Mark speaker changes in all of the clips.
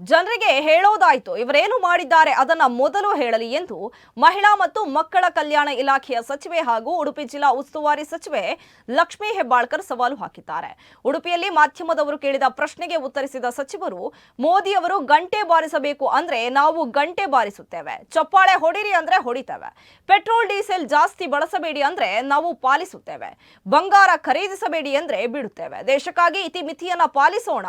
Speaker 1: ಜನರಿಗೆ ಹೇಳೋದಾಯ್ತು, ಇವರೇನು ಮಾಡಿದ್ದಾರೆ ಅದನ್ನ ಮೊದಲು ಹೇಳಲಿ ಎಂದು ಮಹಿಳಾ ಮತ್ತು ಮಕ್ಕಳ ಕಲ್ಯಾಣ ಇಲಾಖೆಯ ಸಚಿವೆ ಹಾಗೂ ಉಡುಪಿ ಜಿಲ್ಲಾ ಉಸ್ತುವಾರಿ ಸಚಿವೆ ಲಕ್ಷ್ಮೀ ಹೆಬ್ಬಾಳ್ಕರ್ ಸವಾಲು ಹಾಕಿದ್ದಾರೆ. ಉಡುಪಿಯಲ್ಲಿ ಮಾಧ್ಯಮದವರು ಕೇಳಿದ ಪ್ರಶ್ನೆಗೆ ಉತ್ತರಿಸಿದ ಸಚಿವರು, ಮೋದಿ ಅವರು ಗಂಟೆ ಬಾರಿಸಬೇಕು ಅಂದ್ರೆ ನಾವು ಗಂಟೆ ಬಾರಿಸುತ್ತೇವೆ, ಚಪ್ಪಾಳೆ ಹೊಡಿರಿ ಅಂದ್ರೆ ಹೊಡಿತೇವೆ, ಪೆಟ್ರೋಲ್ ಡೀಸೆಲ್ ಜಾಸ್ತಿ ಬಳಸಬೇಡಿ ಅಂದ್ರೆ ನಾವು ಪಾಲಿಸುತ್ತೇವೆ, ಬಂಗಾರ ಖರೀದಿಸಬೇಡಿ ಅಂದ್ರೆ ಬಿಡುತ್ತೇವೆ, ದೇಶಕ್ಕಾಗಿ ಇತಿಮಿತಿಯನ್ನ ಪಾಲಿಸೋಣ.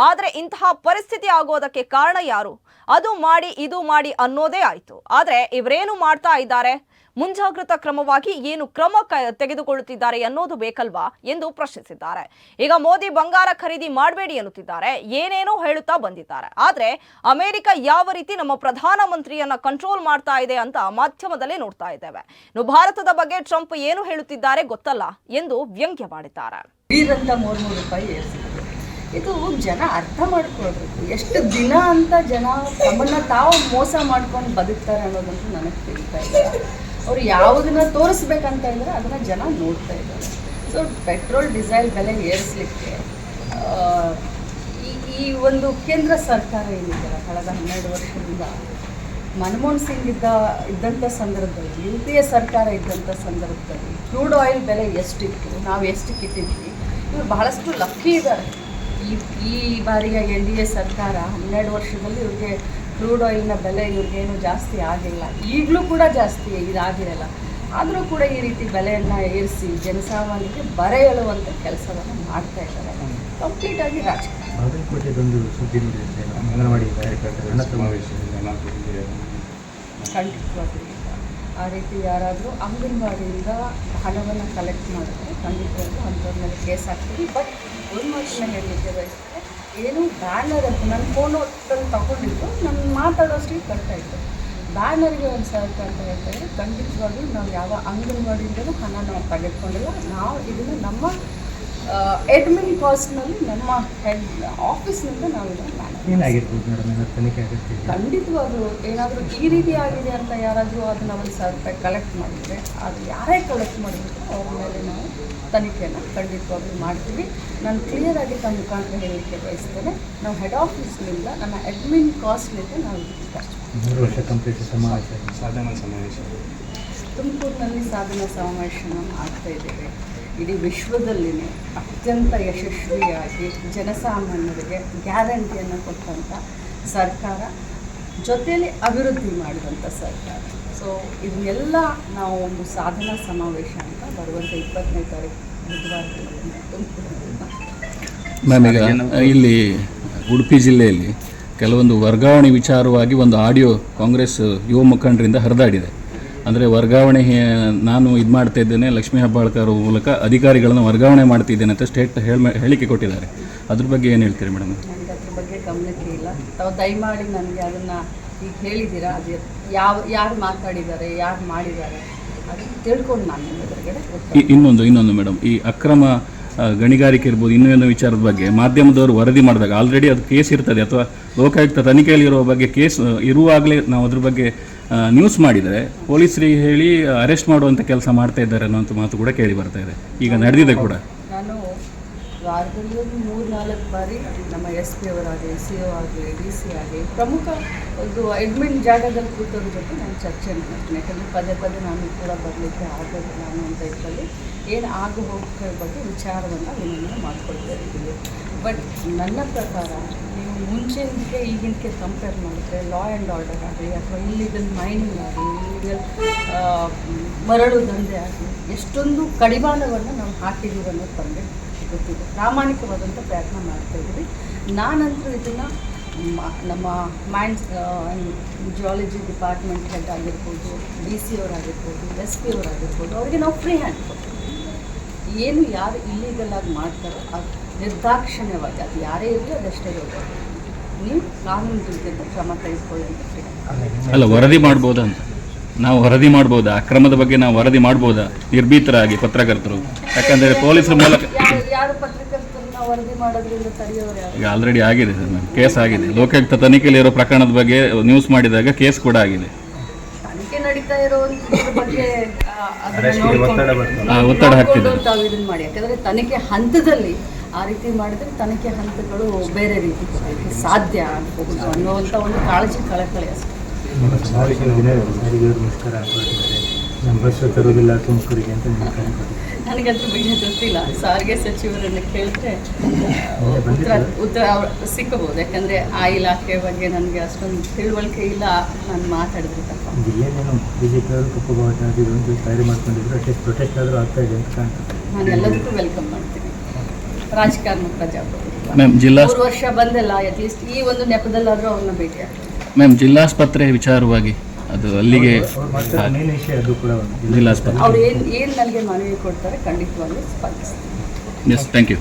Speaker 1: ಆದ್ರೆ ಇಂತಹ ಪರಿಸ್ಥಿತಿ ಆಗೋದಕ್ಕೆ ಕಾರಣ ಯಾರು? ಅದು ಮಾಡಿ ಇದು ಮಾಡಿ ಅನ್ನೋದೇ ಆಯ್ತು. ಆದ್ರೆ ಇವರೇನು ಮಾಡ್ತಾ ಇದ್ದಾರೆ? ಮುಂಜಾಗ್ರತಾ ಕ್ರಮವಾಗಿ ಏನು ಕ್ರಮ ತೆಗೆದುಕೊಳ್ಳುತ್ತಿದ್ದಾರೆ ಅನ್ನೋದು ಬೇಕಲ್ವಾ ಎಂದು ಪ್ರಶ್ನಿಸಿದ್ದಾರೆ. ಈಗ ಮೋದಿ ಬಂಗಾರ ಖರೀದಿ ಮಾಡಬೇಡಿ ಎನ್ನುತ್ತಿದ್ದಾರೆ, ಏನೇನೋ ಹೇಳುತ್ತಾ ಬಂದಿದ್ದಾರೆ. ಆದ್ರೆ ಅಮೆರಿಕ ಯಾವ ರೀತಿ ನಮ್ಮ ಪ್ರಧಾನಮಂತ್ರಿಯನ್ನ ಕಂಟ್ರೋಲ್ ಮಾಡ್ತಾ ಇದೆ ಅಂತ ಮಾಧ್ಯಮದಲ್ಲೇ ನೋಡ್ತಾ ಇದ್ದೇವೆ. ಇನ್ನು ಭಾರತದ ಬಗ್ಗೆ ಟ್ರಂಪ್ ಏನು ಹೇಳುತ್ತಿದ್ದಾರೆ ಗೊತ್ತಲ್ಲ ಎಂದು ವ್ಯಂಗ್ಯ ಮಾಡಿದ್ದಾರೆ.
Speaker 2: ಇದು ಜನ ಅರ್ಥ ಮಾಡ್ಕೊಳ್ಬೇಕು. ಎಷ್ಟು ದಿನ ಅಂತ ಜನ ತಮ್ಮನ್ನು ತಾವು ಮೋಸ ಮಾಡ್ಕೊಂಡು ಬದುಕ್ತಾರೆ ಅನ್ನೋದಂತೂ ನನಗೆ ತಿಳಿತಾ ಇಲ್ಲ. ಅವ್ರು ಯಾವುದನ್ನ ತೋರಿಸ್ಬೇಕಂತ ಇದ್ದಾರೆ ಅದನ್ನು ಜನ ನೋಡ್ತಾ ಇದ್ದಾರೆ. ಸೊ ಪೆಟ್ರೋಲ್ ಡೀಸೆಲ್ ಬೆಲೆ ಏರಿಸಲಿಕ್ಕೆ ಈ ಒಂದು ಕೇಂದ್ರ ಸರ್ಕಾರ ಏನಿದೆ ಕಳೆದ 12 ವರ್ಷದಿಂದ ಮನಮೋಹನ್ ಸಿಂಗ್ ಇದ್ದಂಥ ಸಂದರ್ಭದಲ್ಲಿ, UPA ಸರ್ಕಾರ ಇದ್ದಂಥ ಸಂದರ್ಭದಲ್ಲಿ ಕ್ರೂಡ್ ಆಯಿಲ್ ಬೆಲೆ ಎಷ್ಟಿತ್ತು, ನಾವು ಎಷ್ಟಕ್ಕೆ ಇಟ್ಟಿದ್ವಿ, ಇವರು ಬಹಳಷ್ಟು ಲಕ್ಕಿ ಇದ್ದಾರೆ. ಈ ಬಾರಿಯ NDA ಸರ್ಕಾರ 12 ವರ್ಷದಲ್ಲಿ ಇವ್ರಿಗೆ ಕ್ರೂಡ್ ಆಯಿಲ್ನ ಬೆಲೆ ಇವ್ರಿಗೇನು ಜಾಸ್ತಿ ಆಗಿಲ್ಲ, ಈಗಲೂ ಕೂಡ ಜಾಸ್ತಿ ಇದಾಗಿರಲ್ಲ. ಆದರೂ ಕೂಡ ಈ ರೀತಿ ಬೆಲೆಯನ್ನು ಏರಿಸಿ ಜನಸಾಮಾನ್ಯರಿಗೆ ಬರ ಎಳುವಂಥ ಕೆಲಸವನ್ನು ಮಾಡ್ತಾ ಇದ್ದಾರೆ. ಕಂಪ್ಲೀಟಾಗಿ ರಾಜಕಾರಣ. ಖಂಡಿತವಾಗ್ಲೂ ಆ ರೀತಿ ಯಾರಾದರೂ ಅಂಗನವಾಡಿಯಿಂದ ಹಣವನ್ನು ಕಲೆಕ್ಟ್ ಮಾಡಿದ್ರೆ ಖಂಡಿತವಾಗ್ಲೂ ಅಂಥವ್ರ ಮೇಲೆ ಕೇಸ್ ಹಾಕ್ತೀವಿ. ಬಟ್ ಒಂದು ಮಾತನ್ನ ಹೇಳಲಿಕ್ಕೆ ಬಯಸಿದ್ರೆ, ಏನು ಬ್ಯಾನರ್ ಅಂತ ನನ್ನ ಫೋನ್ ಹೊತ್ತಲ್ಲಿ ತಗೊಂಡಿದ್ದು ನಾನು ಮಾತಾಡೋಷ್ಟಿಗೆ ಬರ್ತಾಯಿತ್ತು. ಬ್ಯಾನರ್ಗೆ ಒಂದು ಸರ್ಕ ಅಂತ ಹೇಳ್ತಾರೆ. ಖಂಡಿತವಾಗ್ಲೂ ನಾವು ಯಾವ ಅಂಗನವಾಡಿಯಿಂದಲೂ ಹಣ ನಾವು ತೆಗೆದುಕೊಂಡಿಲ್ಲ. ನಾವು ಇದನ್ನು ನಮ್ಮ ಅಡ್ಮಿನ್ ಕಾಸ್ಟ್ನಲ್ಲಿ ನಮ್ಮ ಹೆಡ್ ಆಫೀಸ್ನಿಂದ ನಾವು ಇದನ್ನು ಖಂಡಿತವಾಗ್ಲೂ ಏನಾದರೂ ಈ ರೀತಿ ಆಗಿದೆ ಅಂತ ಯಾರಾದರೂ ಅದನ್ನು 1,000 ರೂಪಾಯಿ ಕಲೆಕ್ಟ್ ಮಾಡಿದರೆ, ಅದು ಯಾರೇ ಕಲೆಕ್ಟ್ ಮಾಡಿದ್ರು ಅವ್ರ ಮೇಲೆ ನಾವು ತನಿಖೆಯನ್ನು ಖಂಡಿತವಾಗ್ಲೂ ಮಾಡ್ತೀವಿ. ನಾನು ಕ್ಲಿಯರಾಗಿ ತಮ್ಮ ಮುಖಾಂತರ ಹೇಳಲಿಕ್ಕೆ ಬಯಸ್ತೇನೆ, ನಾವು ಹೆಡ್ ಆಫೀಸ್ನಿಂದ ನನ್ನ ಅಡ್ಮಿನ್ ಕಾಸ್ಟ್ನಿಂದ ನಾವು ತುಮಕೂರಿನಲ್ಲಿ ಸಾಧನಾ ಸಮಾವೇಶನ ಆಗ್ತಾಯಿದ್ದೇವೆ. ಇಡೀ ವಿಶ್ವದಲ್ಲಿನೇ ಅತ್ಯಂತ ಯಶಸ್ವಿಯಾಗಿ ಜನಸಾಮಾನ್ಯರಿಗೆ ಗ್ಯಾರಂಟಿಯನ್ನು ಕೊಟ್ಟಂಥ ಸರ್ಕಾರ, ಜೊತೆಯಲ್ಲಿ ಅಭಿವೃದ್ಧಿ ಮಾಡಿದಂಥ ಸರ್ಕಾರ. ಸೊ ಇದನ್ನೆಲ್ಲ ನಾವು ಒಂದು ಸಾಧನಾ ಸಮಾವೇಶ ಅಂತ ಬರುವಂಥ 20ನೇ ತಾರೀಕು ಬುಧವಾರ
Speaker 3: ಮ್ಯಾಮ್, ಈಗ ಇಲ್ಲಿ ಉಡುಪಿ ಜಿಲ್ಲೆಯಲ್ಲಿ ಕೆಲವೊಂದು ವರ್ಗಾವಣೆ ವಿಚಾರವಾಗಿ ಒಂದು ಆಡಿಯೋ ಕಾಂಗ್ರೆಸ್ ಯುವ ಮುಖಂಡರಿಂದ ಹರಿದಾಡಿದೆ. ಅಂದರೆ ವರ್ಗಾವಣೆ ನಾನು ಇದು ಮಾಡ್ತಾ ಇದ್ದೇನೆ, ಲಕ್ಷ್ಮೀ ಹೆಬ್ಬಾಳ್ಕರ್ ಮೂಲಕ ಅಧಿಕಾರಿಗಳನ್ನು ವರ್ಗಾವಣೆ ಮಾಡ್ತಿದ್ದೇನೆ ಅಂತ ಹೇಳಿಕೆ ಕೊಟ್ಟಿದ್ದಾರೆ. ಅದ್ರ ಬಗ್ಗೆ ಏನು ಹೇಳ್ತೀರಿ ಮೇಡಮ್?
Speaker 2: ನನಗೆ ಅದ್ರ ಬಗ್ಗೆ ಗಮನಕ್ಕೆ ಇಲ್ಲ. ತಾವು ದಯಮಾಡಿ ನನಗೆ ಅದನ್ನು ಈಗ ಹೇಳಿದ್ದೀರಾ, ಅದು ಯಾರು ಮಾತಾಡಿದ್ದಾರೆ, ಯಾರು ಮಾಡಿದ್ದಾರೆ ಅದನ್ನು ತಿಳ್ಕೊಂಡು ನಾನು ಎದುರುಗಡೆ.
Speaker 3: ಇನ್ನೊಂದು ಮೇಡಮ್, ಈ ಅಕ್ರಮ ಗಣಿಗಾರಿಕೆ ಇರ್ಬೋದು, ಇನ್ನೊಂದು ವಿಚಾರದ ಬಗ್ಗೆ ಮಾಧ್ಯಮದವರು ವರದಿ ಮಾಡಿದಾಗ ಆಲ್ರೆಡಿ ಅದು ಕೇಸ್ ಇರ್ತದೆ, ಅಥವಾ ಲೋಕಾಯುಕ್ತ ತನಿಖೆಯಲ್ಲಿ ಇರುವ ಬಗ್ಗೆ ಕೇಸ್ ಇರುವಾಗಲೇ ನಾವು ಅದ್ರ ಬಗ್ಗೆ ನ್ಯೂಸ್ ಮಾಡಿದರೆ ಪೊಲೀಸರಿಗೆ ಹೇಳಿ ಅರೆಸ್ಟ್ ಮಾಡುವಂಥ ಕೆಲಸ ಮಾಡ್ತಾ ಇದ್ದಾರೆ ಅನ್ನೋಂಥ ಮಾತು ಕೂಡ ಕೇಳಿ ಬರ್ತಾ ಇದೆ, ಈಗ ನಡೆದಿದೆ ಕೂಡ.
Speaker 2: ನಾನು ವಾರದಲ್ಲಿ 3-4 ಬಾರಿ ನಮ್ಮ SP ಅವರಾಗಲಿ, CO ಆಗಲಿ, DC ಆಗಲಿ ಪ್ರಮುಖ ಒಂದು ಅಡ್ಮಿನ್ ಜಾಗದಲ್ಲಿ ಕೂತವ್ರ ಜೊತೆ ನಾನು ಚರ್ಚೆ ಮಾಡ್ತೀನಿ. ಯಾಕಂದರೆ ಪದೇ ಪದೇ ನಾನು ಕೂಡ ಬರಲಿಕ್ಕೆ ಆಗೋದು ನಾನು ಅಂತ ಇದರಲ್ಲಿ ಏನು ಆಗು ಹೋಗೋದ್ರ ಬಗ್ಗೆ ವಿಚಾರವನ್ನು ವಿನಿಮಯ ಮಾಡ್ಕೊಳ್ತಾ ಇರ್ತೀವಿ. ಬಟ್ ನನ್ನ ಪ್ರಕಾರ ನೀವು ಮುಂಚೆಗೆ ಈಗಿನಕ್ಕೆ ಕಂಪೇರ್ ಮಾಡಿದ್ರೆ ಲಾ ಆ್ಯಂಡ್ ಆರ್ಡರ್ ಆಗಲಿ, ಅಥವಾ ಇಲ್ಲಿಗಲ್ ಮೈನಿಂಗ್ ಆಗಲಿ, ಇಲ್ಲಿಗಲ್ ಮರಳು ದಂಧೆ ಆಗಲಿ, ಎಷ್ಟೊಂದು ಕಡಿವಾಣವನ್ನು ನಾವು ಹಾಕಿದ್ದೀವಿ ಅನ್ನೋದು ತಂದೆ ಗೊತ್ತಿದೆ. ಪ್ರಾಮಾಣಿಕವಾದಂಥ ಪ್ರಯತ್ನ ಮಾಡ್ತಾಯಿದ್ದೀವಿ. ನಾನಂತೂ ಇದನ್ನು ನಮ್ಮ ಮೈನ್ಸ್ ಜಿಯಾಲಜಿ ಡಿಪಾರ್ಟ್ಮೆಂಟ್ ಹೆಡ್ ಆಗಿರ್ಬೋದು, DC ಅವರಾಗಿರ್ಬೋದು, SP ಅವರಾಗಿರ್ಬೋದು, ಅವರಿಗೆ ನಾವು ಫ್ರೀ ಹ್ಯಾಂಡ್ ಕೊಡ್ತೀವಿ. ಏನು ಯಾರು ಇಲ್ಲೀಗಲ್ ಆಗಿ ಮಾಡ್ತಾರೋ ಅದು ನಿರ್ದಾಕ್ಷಿಣ್ಯವಾಗಿ, ಅದು ಯಾರೇ ಇರಲಿ ಅದಷ್ಟೇ ಹೋಗೋದು. ನೀವು ಕಾನೂನು ರೀತಿಯಿಂದ ಕ್ರಮ ತೆಗೆದುಕೊಳ್ಳೋದಕ್ಕೆ ಫ್ರೀ ಹ್ಯಾಂಡ್.
Speaker 3: ಅಲ್ಲ, ವರದಿ ಮಾಡ್ಬೋದಾ ಅಂತ ನಾವು ವರದಿ ಮಾಡ್ಬೋದಾ? ಅಕ್ರಮದ ಬಗ್ಗೆ ನಾವು ವರದಿ ಮಾಡ್ಬೋದಾ ನಿರ್ಭೀತರಾಗಿ ಪತ್ರಕರ್ತರು? ಯಾಕಂದರೆ ಪೊಲೀಸರ ಮೂಲಕ
Speaker 2: ಯಾರು ಪತ್ರಕರ್ತರನ್ನ ವರದಿ ಮಾಡೋದ್ರಿಂದ ತಡೆಯೋರು ಯಾರು?
Speaker 3: ಈಗ ಆಲ್ರೆಡಿ ಆಗಿದೆ ಸರ್, ಮ್ಯಾಮ್, ಕೇಸ್ ಆಗಿದೆ. ಲೋಕಾಯುಕ್ತ ತನಿಖೆಯಲ್ಲಿ ಇರೋ ಪ್ರಕರಣದ ಬಗ್ಗೆ ನ್ಯೂಸ್ ಮಾಡಿದಾಗ ಕೇಸ್ ಕೂಡ ಆಗಿದೆ.
Speaker 2: ತನಿಖೆ ನಡೀತಾ ಇರೋ ಬಗ್ಗೆ
Speaker 3: ಒತ್ತಡ ಹಾಕ್ತಿದ್ದಾರೆ
Speaker 2: ತಾವು ಇದನ್ನು ಮಾಡಿ. ಯಾಕಂದರೆ ತನಿಖೆ ಹಂತದಲ್ಲಿ ಆ ರೀತಿ ಮಾಡಿದರೆ ತನಿಖೆ ಹಂತಗಳು ಬೇರೆ ರೀತಿ ಹೋಗಲಿಕ್ಕೆ ಸಾಧ್ಯ ಆಗಬಹುದು ಅನ್ನುವಂಥ ಒಂದು ಕಾಳಜಿ ಕಳಕಳಿ ಅಷ್ಟೇ. ನನಗೆ ಅದ್ರ ಬಗ್ಗೆ ಗೊತ್ತಿಲ್ಲ. ಸಾರಿಗೆ ಸಚಿವರನ್ನು ಕೇಳಿದ್ರೆ ಉತ್ತರ ಸಿಕ್ಕಬಹುದು. ಯಾಕಂದರೆ ಆ ಇಲಾಖೆ ಬಗ್ಗೆ ನನಗೆ ಅಷ್ಟೊಂದು ತಿಳುವಳಿಕೆ ಇಲ್ಲ. ನಾನು ಮಾತಾಡಿದ್ರೆ ತಪ್ಪ.
Speaker 4: ಬಿಜೆಪಿಯವರು ಕಪ್ಪು ಬಾವುಟ ತಯಾರಿ ಮಾಡ್ಕೊಂಡಿದ್ರು, ಅಟ್ಲೀಸ್ಟ್ ಪ್ರೊಟೆಸ್ಟ್ ಆದರೂ ಆಗ್ತಾ ಇದೆ ಅಂತ ಕಾಣ್ತದೆ.
Speaker 2: ನಾನು ಎಲ್ಲದಕ್ಕೂ ವೆಲ್ಕಮ್ ಮಾಡ್ತೀನಿ. ರಾಜಕಾರಣ ಪ್ರಜಾಪ್ರಭುತ್ವ
Speaker 3: ಮ್ಯಾಮ್,
Speaker 2: 3 ವರ್ಷ ಬಂದಲ್ಲ, ಅಟ್ಲೀಸ್ಟ್ ಈ ಒಂದು ನೆಪದಲ್ಲಾದರೂ ಅವ್ರನ್ನ ಭೇಟಿ ಆಗ್ತೀನಿ.
Speaker 3: ಮ್ಯಾಮ್, ಜಿಲ್ಲಾಸ್ಪತ್ರೆ ವಿಚಾರವಾಗಿ ಅದು ಅಲ್ಲಿಗೆ
Speaker 4: ಮೇನ್ ವಿಷಯ ಅದು ಕೂಡ ಒಂದು
Speaker 3: ಜಿಲ್ಲಾಸ್ಪತ್ರೆ.
Speaker 2: ಅವ್ರು ಏನು ನನಗೆ ಮನವಿ ಕೊಡ್ತಾರೆ ಖಂಡಿತವಾಗ್ಲೂ ಸ್ಪಂದಿಸ್ತೀನಿ.
Speaker 3: S, thank you.